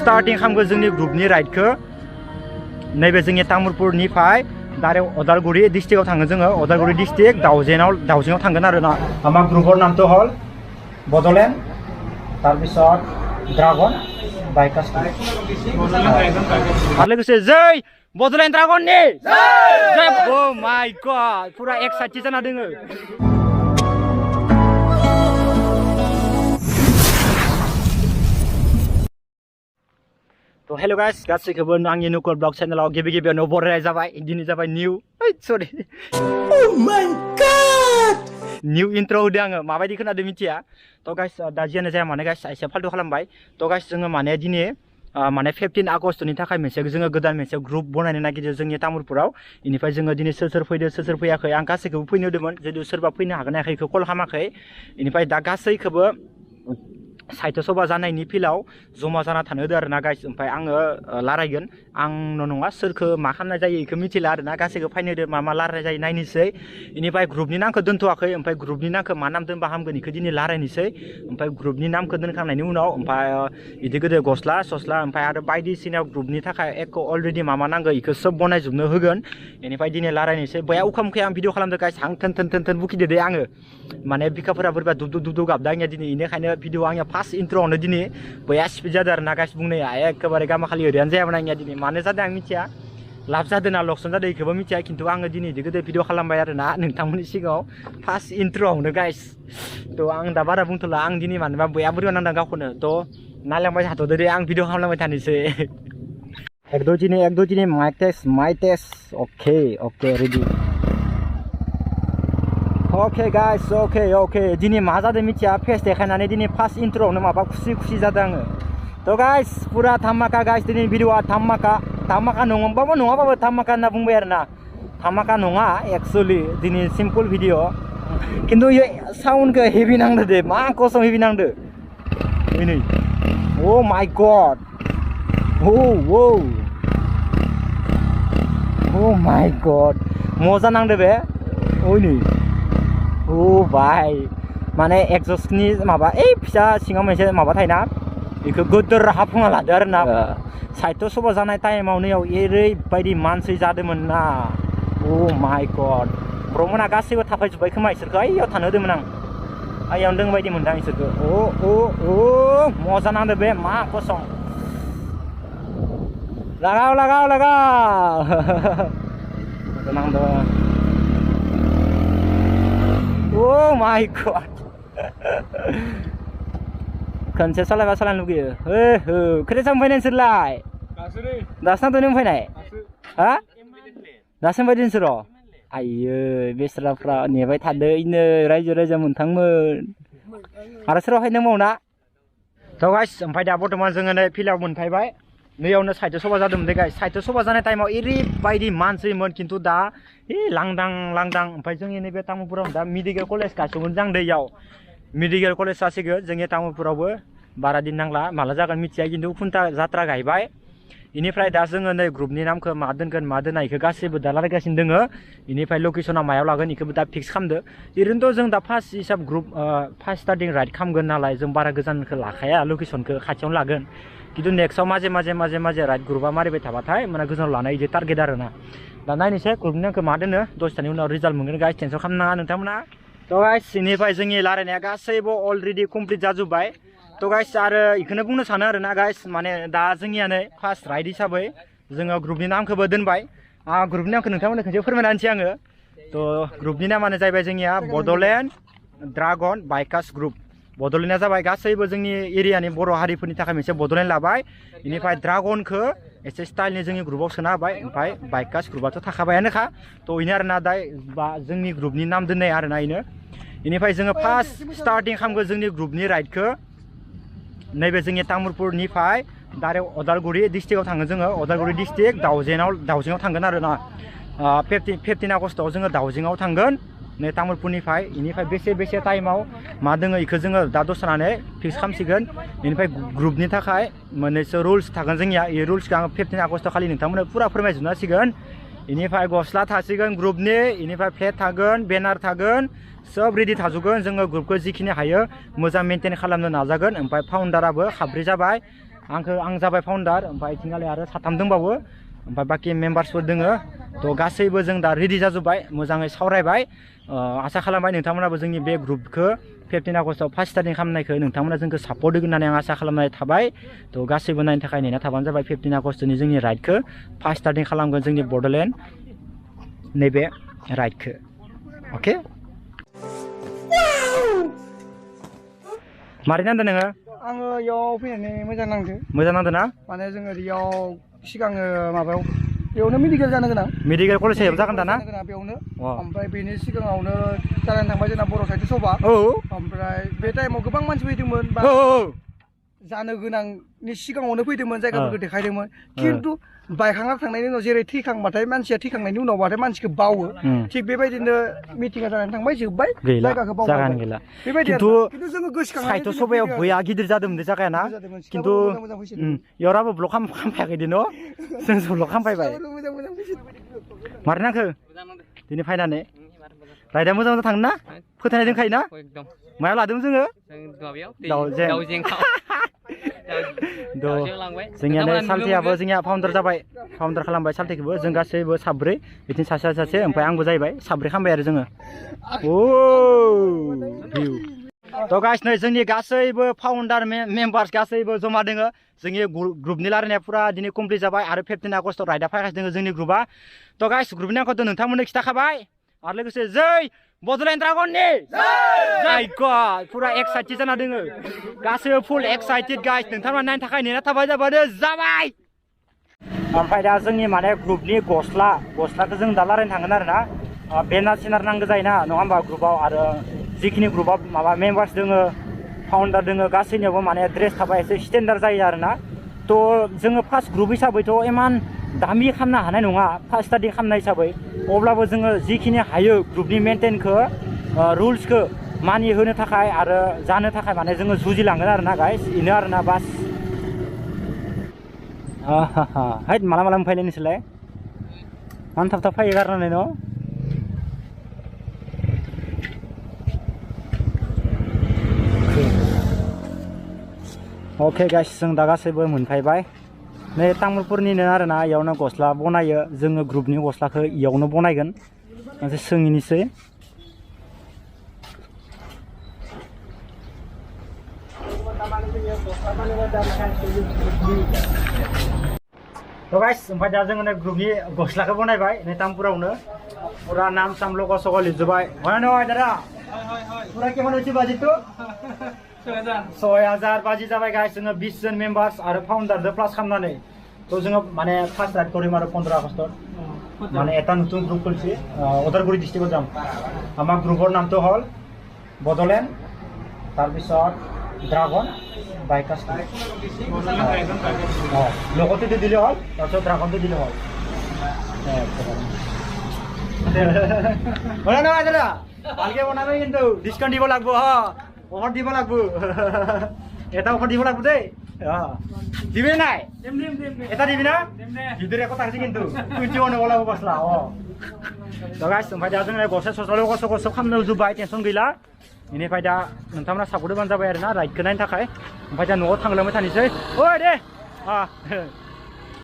starting खालामगोन जोंनि ग्रुपनि राइडखौ नैबे जोंनि तामुलपुरनिफ्राय डाइरेक्ट अदालगुरि डिस्ट्रिक्टआव थांगोन जोङो अदालगुरि डिस्ट्रिक्ट दाउजेङाव थांगोन आरो ना आमार ग्रुपৰ नामটো हल बड'लेण्ड তাৰপিছত ड्रागन बाइकार्स आरो लोगोसे जै बड'लेण्ड ड्रागननि जै ओ माय गॉड पुरा एक्साइटेड जाना दोङो तो हेलो गाइस गासैखौबो आंनि नुकल ब्लग चेनेलाव गिबियावनो बरायनाय जाबाय दिनै जाबाय निउ सरि ओ माय गॉड निउ इन्ट्र होदो आङो माबायदि खोनादों मिथिया तो गाइस दा जियानो जाया माने गाइस एसे फाल्तु खालामबाय तो गाइस जोङो माने दिनै माने 15 आगस्टनि थाखाय मोनसे जोङो गोदान मोनसे ग्रुप बनायनो नागिरदों जोंनि तामुलपुराव इनिफ्राय जोङो दिनै सोर फैदो सोर फैयाखै आं गासैखौबो फैनो होदोंमोन जुदि सोरबा फैनो हागोन हायाखै बेखौ कल खालामाखै इनिफ्राय दा गासैखौबो साहित्य सभा जानायनि फिल्डआव जमा जाना थानो होदो आरोना गाइस ओमफ्राय आङो लारायगोन आंनो नङा सोरखौ मा खालामनाय जायो बेखौ मिथिला आरोना गासैखौ फैनो होदो मा लारायनाय जायो नायनोसै इनिफ्राय ग्रुपनि नामखौ दोनथ'वाखै ओमफ्राय ग्रुपनि नामखौ मा नाम दोनबा हामगोन बेखौ दिनै लारायनोसै ओमफ्राय ग्रुपनि नामखौ दोनखांनायनि उनाव ओमफ्राय बिदि गोदो गस्ला ओमफ्राय आरो बायदिसिना ग्रुपनि थाखाय एक अलरेडि मा नांगौ बेखौ सब बनायजोबनो होगोन इनिफ्राय दिनै लारायनोसै बया उखामखै आं भिडिअ खालामदों गाइस आं थोन बुखिदो दे आङो माने बिखाफोरा बोरैबा दुब गाबदा आंनिया दिनै बेनिखायनो भिडिअ आंनिया फार्स्ट इन्ट्र'आवनो दिनै बया स्पिड जादों आरो ना गाइस बुंनाया एखेबारे गामाखालि ओरैयानो जायामोन आंनिया दिनै मानो जादों आं मिथिया लाभ जादों ना लकसन जादों बेखौबो मिथिया खिन्थु आङो दिनै गोदो भिडिअ खालामबाय आरो ना नोंथांमोननि सिगाङाव फार्स्ट इन्ट्र'आवनो गाइस थ' आं दा बारा बुंथ'ला आं दिनै मानोबा बया बोरैबा नांदों गावखौनो थ' नायलांबाय थाथ'दो दे आं भिडिअ खालामलांबाय थानोसै एक दो दिनै माइक टेस्ट अके रेडि ओके गाइस ओके दिनै मा जादों मिथिया फेस देखायनानै दिनै फार्स्ट इन्ट्र'आवनो माबा खुसि जादों आङो थ' गाइस पुरा धामाका गाइस दिनै भिडिअआ धामाका नङाबाबो धामाका होनना बुंबाय आरो ना धामाका नङा एक्सुवेलि दिनै सिम्पोल भिडिअ खिन्थु साउन्डखौ हेभि नांदो दे मा कसम हेभि नांदो नै ओ माय गड ओ माय गड मजा नांदो बे नै ओ भाई माने एक्जस्टनि माबा फिसा सिङाव मोनसे माबा थायोना बेखौ गोदोर हाफुंना लादो आरो ना साहित्य सभा जानाय टाइमाव नैयाव ओरैबायदि मानसि जादोंमोन ना ओ माय गड ब्रमोना गासैबो थाफायजोब्बाय खोमा इसोरखौ ओइयाव थानो होदोंमोन आं ओइयावनो दों बायदि मोनदों इसोरखौ ओ मजा नांदो बे मा कसम लगाओ नांदो ओ माय गड खनसे सालायबा सालायनो लुगैयो खोथाया फैनाय नोंसोरलाय दासो नांदों फैनाय हा दासो फैदों नोंसोर आइयो बेस्राफ्रा नेबाय थादो इनो रायजो मोनथांमोन आरो सोरबा फैदोंबाव ना थ' गाइस ओमफ्राय दा बर्थमान जोङो नै फिल्डआव मोनफैबाय नैयावनो साहित्य सभा जादोंमोन दे गाइस साहित्य सभा जानाय टाइमाव ओरैबायदि मानसिमोन खिन्थु दा लांदां ओमफ्राय जोंनि नैबे तामुलपुराव दा मेडिकेल कलेज गायसंगोन जां दैयाव मेडिकेल कलेज जासिगोन जोंनि तामुलपुरावबो बारा दिन नांला माला जागोन मिथिया खिन्थु खुन्था जात्रा गायबाय इनिफ्राय दा जोङो नै ग्रुपनि नामखौ मा दोनगोन मा दोना इखौ गासैबो दा रायगासिनो दोङो इनिफ्राय लकेसना मायाव लागोन इखौबो दा फिक्स खालामदो ओरैनोथ' जों दा फार्स्ट हिसाब ग्रुप फार्स्ट स्टार्टिं राइड खालामगोन नालाय जों बारा गोजानखौ लाखाया लकेसनखौ खाथियावनो लागोन खिन्थु नेक्स्टआव माजे राइड ग्रुपआ मारिबाय थाबाथाय माने गोजानाव लानाय इदि टारगेट आरो ना दा नायनोसै ग्रुपनि नामखौ मा दोनो दसेनि उनाव रिजाल्ट मोनगोन गाइस टेनसन खालामनाङा नोंथांमोना थ' गाइस इनिफ्राय जोंनि रायलायनाया गासैबो अलरेडि कमप्लिट जाजोब्बाय थ' गाइस आरो बेखौनो बुंनो सानो आरो ना गाइस माने दा जोंनिया नै फार्स्ट राइड हिसाबै जोङो ग्रुपनि नामखौबो दोनबाय ग्रुपनि नामखौ नोंथांमोननो खनसे फोरमायना होनोसै आङो थ' ग्रुपनि नामानो जाहैबाय जोंनिया बड'लेण्ड ड्रागन बाइकार्स ग्रुप बड'लेण्डआ जाबाय गासैबो जोंनि एरियानि बर' हारिफोरनि थाखाय मोनसे बड'लेण्ड लाबाय बेनिफ्राय ड्रागनखौ एसे स्टाइलनि जोंनि ग्रुपआव सोना होबाय ओमफ्राय बाइकार्स ग्रुपआथ' थाखाबायानोखा थ' बेनो आरोना दा बा जोंनि ग्रुपनि नाम दोननाय आरोना बेनिफ्राय जोङो फार्स्ट स्टार्टिं खालामगोन जोंनि ग्रुपनि राइडखौ नैबे जोंनि तामुलपुरनिफ्राय डाइरेक्ट अदालगुरि डिस्ट्रिक्टआव थांगोन जोङो अदालगुरि डिस्ट्रिक्ट दाउजेङाव थांगोन आरो ना 15 आगस्टआव जोङो दाउजेङाव थांगोन नै तामुलपुरनिफ्राय बेनिफ्राय बेसे टाइमाव मा दोङो बेखौ जोङो दा दसेनानै फिक्स खालामसिगोन बेनिफ्राय ग्रुपनि थाखाय मोननैसो रुल्स थागोन जोंनिया बे रुल्सखौ आङो 15 आगस्ट खालि नोंथांमोननो पुरा फोरमायजोबना होसिगोन बेनिफ्राय गस्ला थासिगोन ग्रुपनि बेनिफ्राय फ्लेट थागोन बेनार थागोन सब रेडि थाजोबगोन जोङो ग्रुपखौ जिखिनि हायो मोजां मेनटेन खालामनो नाजागोन ओमफ्राय फाउन्डाराबो 7 जाबाय आं जाबाय फाउन्डार ओमफ्राय इथिंगाले आरो साथाम दंबावो ओमफ्राय बाखि मेम्बार्सफोर दोङो थ' गासैबो जों दा रेडि जाजोब्बाय मोजाङै सावरायबाय आसा खालामबाय नोंथांमोनाबो जोंनि बे ग्रुपखौ 15 आगस्टआव फार्स्ट स्टार्टिं खालामनायखौ नोंथांमोना जोंखौ सापर्ट होगोन होननानै आं आसा खालामनाय थाबाय थ' गासैबो नायनो थाखाय नेना थाबानो जाबाय 15 आगस्टनि जोंनि राइडखौ फार्स्ट स्टार्टिं खालामगोन जोंनि बड'लेण्ड नैबे राइडखौ अके मारै नांदों नोङो आङो इयाव फैनानै मोजां नांदों ना माने जोङो इयाव सिगाङो माबायाव बेयावनो मेडिकेल जानो गोनां मेडिकेल कलेज जागोन दाना बेयावनो ओमफ्राय बेनि सिगाङावनो जानानै थांबाय जोंना बर' साहित्य सभा ओमफ्राय बे टाइमाव गोबां मानसि फैदोंमोन बा जानो गोनांनि सिगाङावनो फैदोंमोन जायगाफोरखौ देखायदोंमोन खिन्थु बायखांना थांनायनि उनाव जेरै थैखांबाथाय मानसिया थैखांनायनि उनावबाथाय मानसिखौ बावो थिग बेबायदिनो मिटिङा जानानै थांबाय जोब्बाय जायगाखौ बावबाय बेबायदि खिन्थु जोङो गोसोखांनानै साहित्य सभायाव बया गिदिर जादोंमोन जागायाना खिन्थु इयावराबो ब्लक खालामफायाखै दि न' जोंसो ब्लक खालामफैबाय मारै नांखो दिनै फायनानै राइडा मोजां थाङो ना फोथायनाय दंखायो ना मायाव लादोंमोन जोङो जोंनियानो साल्थेयाबो जोंनिया फाउन्डार जाबाय फाउन्डार खालामबाय साल्थेखौबो जों गासैबो साब्रै बिदिनो सासे ओमफ्राय आंबो जाहैबाय साब्रै खालामबाय आरो जोङो थ' गाइस नै जोंनि गासैबो फाउन्डार मेम्बार्स गासैबो जमा दोङो जोंनि ग्रुपनि रायलायनाया फुरा दिनै कमप्लिट जाबाय आरो 15 आगस्टआव राइडा फैगासिनो दोङो जोंनि ग्रुपआ थ' गाइस ग्रुपनि आंखौथ' नोंथांमोननो खिथाखाबाय आरो लोगोसे जै बड'लेण्ड ड्रागननि जय गड फुरा एक्साइटेड जाना दोङो गासैबो फुल एक्साइटेड गाइस नोंथांमोना नायनो थाखाय नेना थाबाय जाबाय ओमफ्राय दा जोंनि माने ग्रुपनि गस्लाखौ जों दा रायलायनो थांगोन आरो ना बेनार सेनार नांगौ जायोना नङा होमबा ग्रुपआव आरो जिखिनि ग्रुपआव माबा मेम्बार्स दोङो फाउन्डार दोङो गासैनियावबो माने ड्रेस थाबा एसे स्टेन्डार्ड जायो आरो ना थ' जोङो फार्स्ट ग्रुप हिसाबैथ' इमान दामि खालामनो हानाय नङा फार्स्ट स्टार्टिं खालामनाय हिसाबै अब्लाबो जोङो जिखिनि हायो ग्रुपनि मेनटेनखौ रुल्सखौ मानि होनो थाखाय आरो जानो थाखाय माने जोङो जुजिलांगोन आरो ना गाइस बेनो आरो ना बास हैद माला फैनाय नोंसोरलाय मानो थाब थाब फैयो गारनानै न' अके गाइस जों दा गासैबो मोनफैबाय नै तामुलपुरनिनो आरो ना इयावनो गस्ला बनायो जोङो ग्रुपनि गस्लाखौ इयावनो बनायगोन मोनसे सोंनिसै थ' गाइस ओमफ्राय दा जोङो ग्रुपनि गस्लाखौ बनायबाय नै तामुलपुरावनो पुरा नाम साम लग' सग' लिरजोब्बाय হয় নহয় দাদা পুরা কেমন হচ্ছে বাজেট 6000 बाजि जाबाय गाइस जोङो 20 जन मेम्बार्स आरो फाउन्डार प्लास खालामनानै थ' जोङो माने फार्स्ट राइड करिम आरो 15 आगस्टत माने এটা নতুন গ্রুপ খুলছি ওদালগুৰি ডিস্ট্রিক্টত যাম আমাৰ গ্ৰুপৰ নামটো হ'ল বডলেণ্ড তাৰপিছত ড্ৰাগন বাইকাৰ্ছ লগতে দিলে হ'ল তাৰপিছত ড্ৰাগনটো দিলে হ'ল বনা না দাদা ভালকে বনাবে কিন্তু ডিসকাউন্ট দিব লাগবো হ্যাঁ অফার দিব লাগবো এটা অফার দিব লাগবো দেই দিবি নাই এটা দিবি না ভিতরে কথা আছে কিন্তু 21 বলা বসলা थ' गाइस ओमफ्राय दा जोङो गस्ला सस्ला गसो खालामनो जोब्बाय टेनसन गैला बेनिफ्राय दा नोंथांमोना सापर्ट होबानो जाबाय आरो ना राइडखौ नायनो थाखाय ओमफ्राय दा न'आव थांलांबाय थानोसै ओइ दे